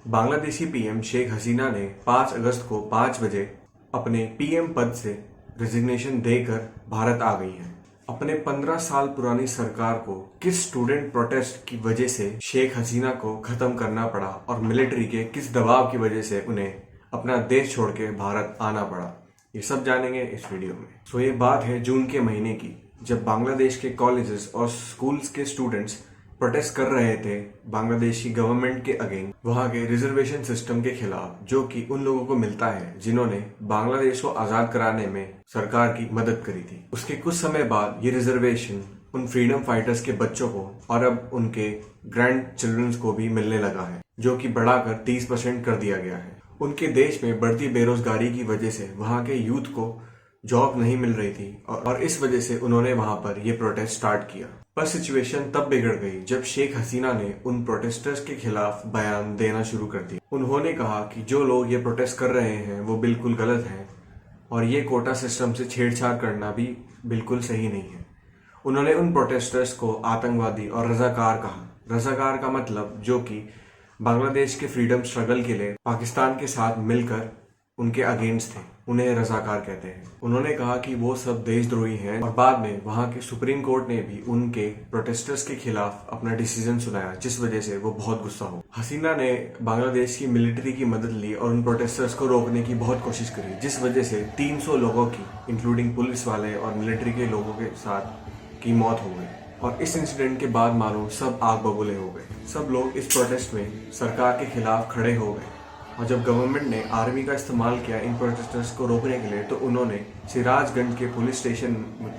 Bangladeshi PM Sheikh Hasina ने 5 अगस्त को 5 बजे अपने पीएम पद से रेजिग्नेशन देकर भारत आ गई हैं। अपने 15 साल पुरानी सरकार को किस स्टूडेंट प्रोटेस्ट की वजह से शेख हसीना को खत्म करना पड़ा और मिलिट्री के किस दबाव की वजह से उन्हें अपना देश छोड़ के भारत आना पड़ा, ये सब जानेंगे इस वीडियो में। ये बात है जून के महीने की, जब बांग्लादेश के कॉलेजेस और स्कूल्स के स्टूडेंट्स प्रोटेस्ट कर रहे थे बांग्लादेशी गवर्नमेंट के अगेंस्ट, वहां के रिजर्वेशन सिस्टम के खिलाफ, जो कि उन लोगों को मिलता है जिन्होंने बांग्लादेश को आजाद कराने में सरकार की मदद करी थी। उसके कुछ समय बाद ये रिजर्वेशन उन फ्रीडम फाइटर्स के बच्चों को और अब उनके ग्रैंड चिल्ड्रंस को भी मिलने लगा है, जो कि बढ़ाकर 30% कर दिया गया है। उनके देश में बढ़ती बेरोजगारी की वजह से वहां के यूथ को जॉब नहीं मिल रही थी और इस वजह से उन्होंने वहां पर ये प्रोटेस्ट स्टार्ट किया। पर सिचुएशन तब बिगड़ गई जब शेख हसीना ने उन प्रोटेस्टर्स के खिलाफ बयान देना शुरू कर दिया। उन्होंने कहा कि जो लोग ये प्रोटेस्ट कर रहे हैं वो बिल्कुल गलत हैं और ये कोटा सिस्टम से छेड़छाड़ करना भी बिल्कुल सही नहीं है। उन्होंने उन प्रोटेस्टर्स को आतंकवादी और रजाकार कहा। रजाकार का मतलब जो कि बांग्लादेश के फ्रीडम स्ट्रगल के लिए पाकिस्तान के साथ मिलकर उनके अगेंस्ट थे, उन्हें रजाकार कहते हैं। उन्होंने कहा कि वो सब देशद्रोही हैं और बाद में वहां के सुप्रीम कोर्ट ने भी उनके प्रोटेस्टर्स के खिलाफ अपना डिसीजन सुनाया, जिस वजह से वो बहुत गुस्सा हो। हसीना ने बांग्लादेश की मिलिट्री की मदद ली और उन प्रोटेस्टर्स को रोकने की बहुत कोशिश करी, जिस वजह से 300 लोगों की, इंक्लूडिंग पुलिस वाले और मिलिट्री के लोगों के साथ की मौत हो गई। और इस इंसिडेंट के बाद मानो सब आग बबूले हो गए। सब लोग इस प्रोटेस्ट में सरकार के खिलाफ खड़े हो गए और जब गवर्नमेंट ने आर्मी का इस्तेमाल किया इन प्रोटेस्टर्स को रोकने के लिए, तो उन्होंने सिराजगंज के पुलिस स्टेशन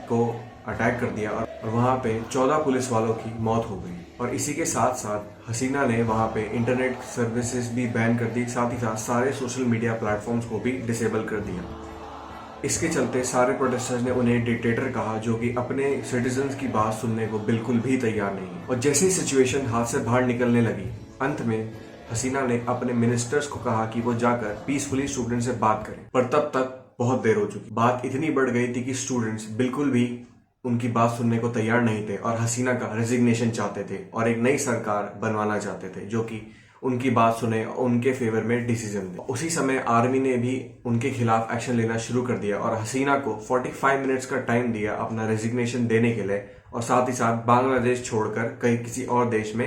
को अटैक कर दिया और वहां पे 14 पुलिस वालों की मौत हो गई। और इसी के साथ साथ हसीना ने वहां पे इंटरनेट सर्विसेज भी बैन कर दी, साथ ही साथ सारे सोशल मीडिया प्लेटफॉर्म्स को भी डिसेबल कर दिया। इसके चलते सारे प्रोटेस्टर्स ने उन्हें डिक्टेटर कहा, जो कि अपने सिटीजन्स की बात सुनने को बिल्कुल भी तैयार नहीं। और जैसे सिचुएशन हाथ से बाहर निकलने लगी, अंत में हसीना ने अपने मिनिस्टर्स को कहा कि वो जाकर पीसफुली स्टूडेंट से बात करें, पर तब तक बहुत देर हो चुकी। बात इतनी बढ़ गई थी कि स्टूडेंट्स बिल्कुल भी उनकी बात सुनने को तैयार नहीं थे और हसीना का रेजिग्नेशन चाहते थे और एक नई सरकार बनवाना चाहते थे जो कि उनकी बात सुने और उनके फेवर में डिसीजन दे। उसी समय आर्मी ने भी उनके खिलाफ एक्शन लेना शुरू कर दिया और हसीना को 45 मिनट्स का टाइम दिया अपना रेजिग्नेशन देने के लिए और साथ ही साथ बांग्लादेश छोड़कर कहीं किसी और देश में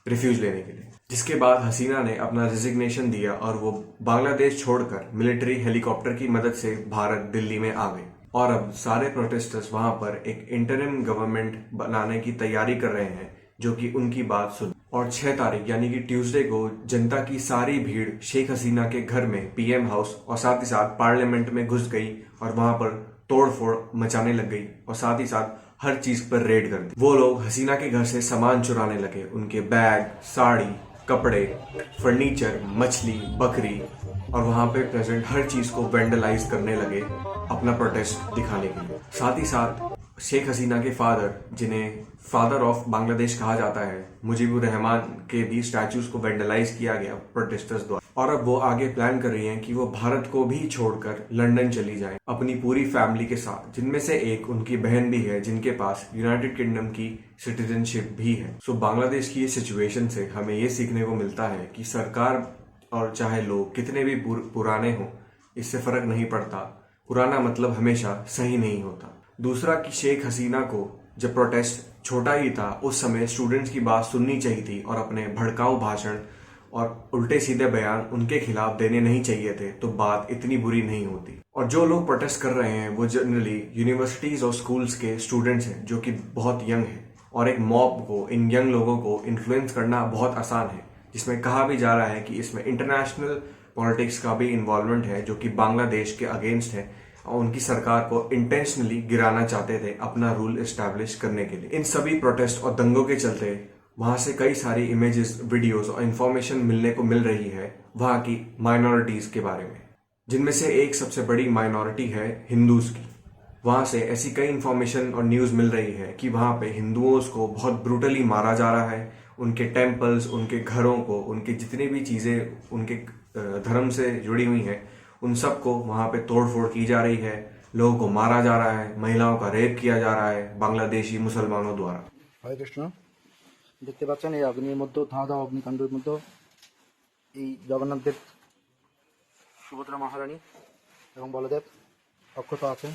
रिफ्यूज लेने के लिए। जिसके बाद हसीना ने अपना रेजिग्नेशन दिया और वो बांग्लादेश छोड़कर मिलिट्री हेलीकॉप्टर की मदद से भारत दिल्ली में आ गए। और अब सारे प्रोटेस्टर्स वहां पर एक इंटरिम गवर्नमेंट बनाने की तैयारी कर रहे हैं जो कि उनकी बात सुन। और 6 तारीख यानी कि ट्यूसडे को जनता की सारी भीड़ शेख हसीना के घर में, पीएम हाउस और साथ ही साथ पार्लियामेंट में घुस गई और वहां पर तोड़फोड़ मचाने लग गई और साथ ही साथ हर चीज पर रेड कर दी। वो लोग हसीना के घर से सामान चुराने लगे, उनके बैग, साड़ी, कपड़े, फर्नीचर, मछली, बकरी और वहां पे प्रेजेंट हर चीज को वेंडलाइज करने लगे अपना प्रोटेस्ट दिखाने के लिए। साथ ही साथ शेख हसीना के फादर, जिन्हें फादर ऑफ बांग्लादेश कहा जाता है, मुजीबुर रहमान के भी स्टैचूज को वेंडलाइज किया गया प्रोटेस्टर्स द्वारा। और अब वो आगे प्लान कर रही हैं कि वो भारत को भी छोड़कर लंदन चली जाएं अपनी पूरी फैमिली के साथ, जिनमें से एक उनकी बहन भी है जिनके पास यूनाइटेड किंगडम की सिटीजनशिप भी है। सो बांग्लादेश की ये सिचुएशन से हमें ये सीखने को मिलता है कि सरकार और चाहे लोग कितने भी पुराने हों, इससे फर्क नहीं पड़ता। पुराना मतलब हमेशा सही नहीं होता। दूसरा कि शेख हसीना को जब प्रोटेस्ट छोटा ही था उस समय स्टूडेंट्स की बात सुननी चाहिए थी और अपने भड़काऊ भाषण और उल्टे सीधे बयान उनके खिलाफ देने नहीं चाहिए थे, तो बात इतनी बुरी नहीं होती। और जो लोग प्रोटेस्ट कर रहे हैं वो जनरली यूनिवर्सिटीज और स्कूल्स के स्टूडेंट्स हैं जो कि बहुत यंग हैं और एक मॉब को, इन यंग लोगों को इन्फ्लुएंस करना बहुत आसान है, जिसमें कहा भी जा रहा है कि इसमें इंटरनेशनल पॉलिटिक्स का भी इन्वॉल्वमेंट है जो कि बांग्लादेश के अगेंस्ट है और उनकी सरकार को इंटेंशनली गिराना चाहते थे अपना रूल एस्टैब्लिश करने के लिए। इन सभी प्रोटेस्ट और दंगों के चलते वहां से कई सारी इमेजेस, वीडियोस और इंफॉर्मेशन मिलने को मिल रही है वहां की माइनॉरिटीज के बारे में, जिनमें से एक सबसे बड़ी माइनॉरिटी है हिंदूज की। वहां से ऐसी कई इंफॉर्मेशन और न्यूज मिल रही है कि वहां पे हिंदुओं को बहुत ब्रूटली मारा जा रहा है। उनके टेम्पल्स, उनके घरों को, उनकी जितनी भी चीजें उनके धर्म से जुड़ी हुई हैं, उन सबको वहां पे तोड़फोड़ की जा रही है। लोगों को मारा जा रहा है, महिलाओं का रेप किया जा रहा है बांग्लादेशी मुसलमानों द्वारा। हरे कृष्ण। देखते पाচ্ছেন এই অগ্নির মধ্যে ধাঁধা অগ্নিকাণ্ডের মধ্যে এই জগন্নাথ দেব, সুভদ্রা মহারানী এবং বলদেব অক্ষত আছেন।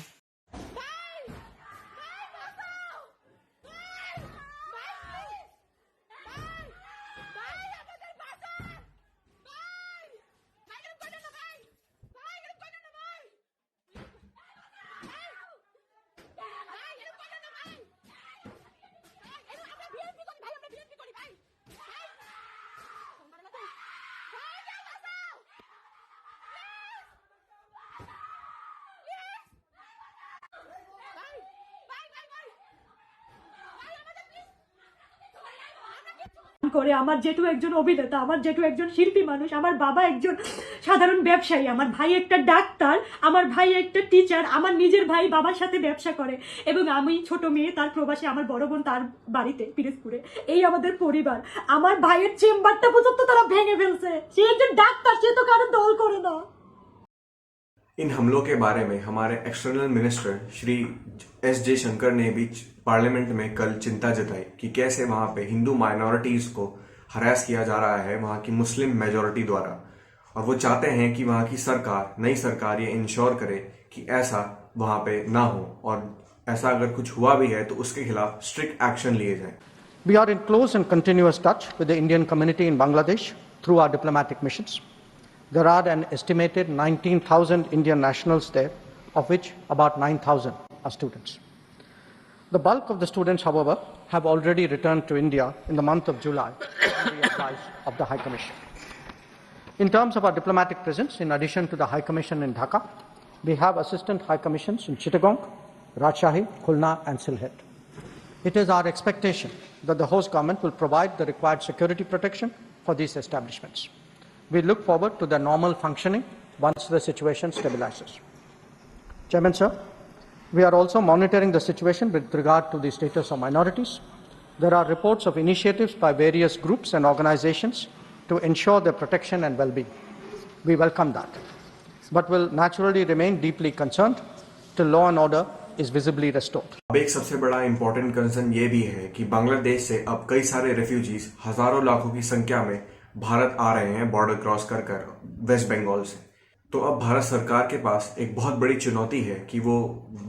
করে আমার জেঠু একজন অভিনেতা, আমার জেঠু একজন শিল্পী মানুষ, আমার বাবা একজন সাধারণ ব্যবসায়ী, আমার ভাই একটা ডাক্তার, আমার ভাই একটা টিচার, আমার নিজের ভাই বাবার সাথে ব্যবসা করে এবং আমি ছোট মেয়ে তার প্রবাসী, আমার বড় বোন তার বাড়িতে পিরোজপুরে। এই আমাদের পরিবার। আমার ভাইয়ের চেম্বারটা পর্যন্ত তারা ভেঙে ফেলছে। সে একজন ডাক্তার, সে তো কারো দল করে না। इन हमलों के बारे में हमारे external minister Shri S Jaishankar ने भी पार्लियामेंट में कल चिंता जताई कि कैसे वहां पे हिंदू माइनॉरिटीज को हरास किया जा रहा है वहां की मुस्लिम मेजॉरिटी द्वारा, और वो चाहते हैं कि वहां की सरकार, नई सरकार ये इंश्योर करे कि ऐसा वहां पे ना हो, और ऐसा अगर कुछ हुआ भी है तो उसके खिलाफ स्ट्रिक्ट एक्शन लिए जाए। We are in close and continuous touch with the Indian community in Bangladesh through our diplomatic missions. There are an estimated 19,000 Indian nationals there, of which about 9,000 are students. The bulk of the students, however, have already returned to India in the month of July on the advice of the High Commission. In terms of our diplomatic presence, in addition to the High Commission in Dhaka, we have assistant High Commissions in Chittagong, Rajshahi, Khulna and Sylhet. It is our expectation that the host government will provide the required security protection for these establishments. We look forward to their normal functioning once the situation stabilizes. Chairman, sir, we are also monitoring the situation with regard to the status of minorities. There are reports of initiatives by various groups and organizations to ensure their protection and well-being. We welcome that, but will naturally remain deeply concerned till law and order is visibly restored. अब एक सबसे बड़ा important concern ये भी है कि बांग्लादेश से अब कई सारे रेफ्यूजीज हजारों लाखों की संख्या में भारत आ रहे हैं बॉर्डर क्रॉस कर वेस्ट बंगाल से। तो अब भारत सरकार के पास एक बहुत बड़ी चुनौती है कि वो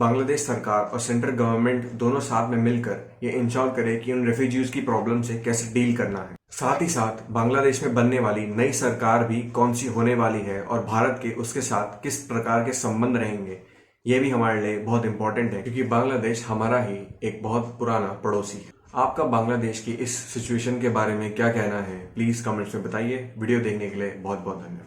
बांग्लादेश सरकार और सेंट्रल गवर्नमेंट दोनों साथ में मिलकर ये इंश्योर करे कि उन रेफ्यूजीज की प्रॉब्लम से कैसे डील करना है। साथ ही साथ बांग्लादेश में बनने वाली नई सरकार भी कौन सी होने वाली है और भारत के उसके साथ किस प्रकार के संबंध रहेंगे, ये भी हमारे लिए बहुत इंपॉर्टेंट है, क्योंकि बांग्लादेश हमारा ही एक बहुत पुराना पड़ोसी है। आपका बांग्लादेश की इस सिचुएशन के बारे में क्या कहना है, प्लीज कमेंट्स में बताइए। वीडियो देखने के लिए बहुत बहुत धन्यवाद।